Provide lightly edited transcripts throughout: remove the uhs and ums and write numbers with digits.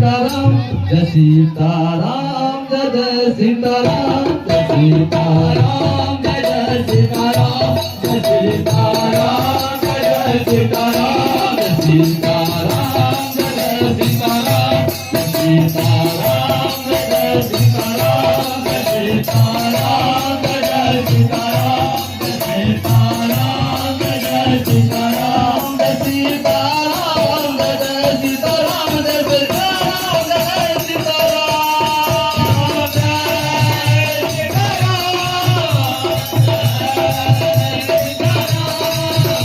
सीताराम जय सीताराम जय जय सीताराम जय सीताराम जय जय सीताराम जय सीताराम जय जय सीताराम जय सीताराम जय जय सीताराम जय सीताराम जय जय सीताराम जय सीताराम जय जय सीताराम जय सीताराम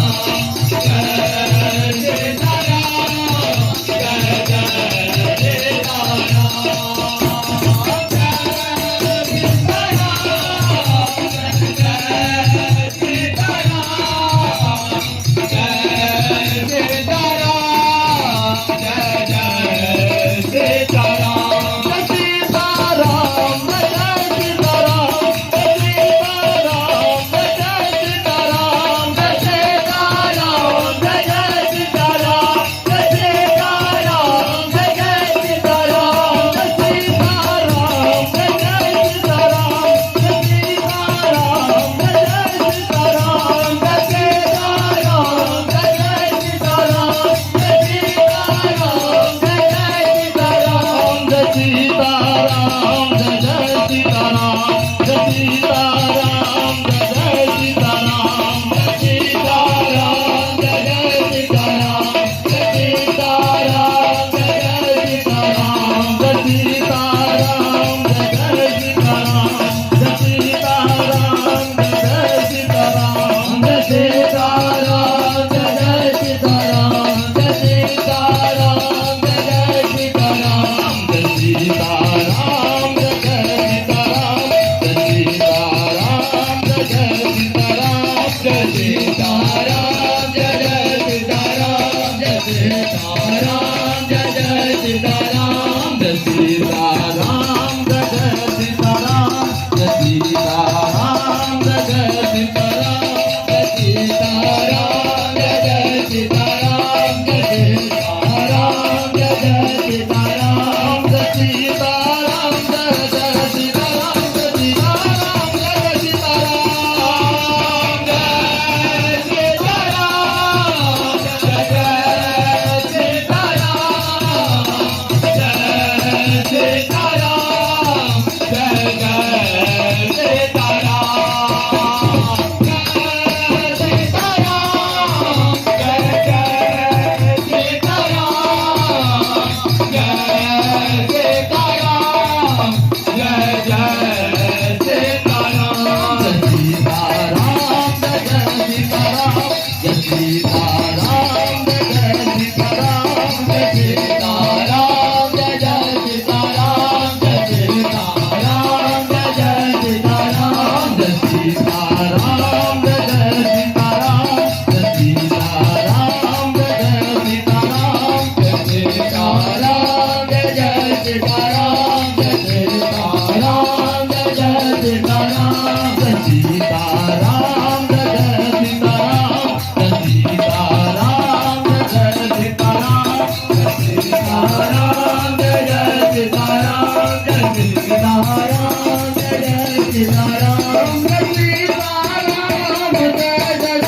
जय जय सीताराम जय सीताराम जय जय सीताराम जय सीताराम जय सीताराम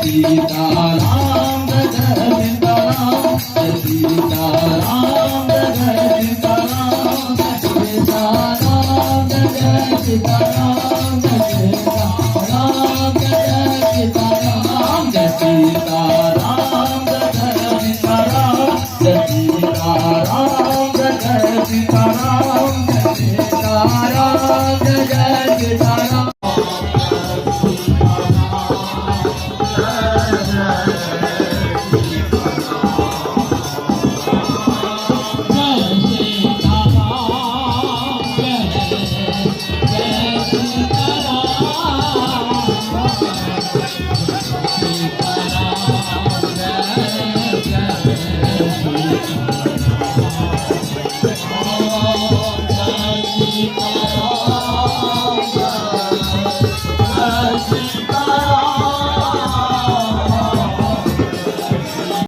सीताराम जय सीताराम जय सीताराम जय सीताराम जय सीताराम जय सीताराम जय सीताराम जय सीताराम जय सीताराम जय सीताराम जय सीताराम जय सीताराम जय सीताराम जय सीताराम Sita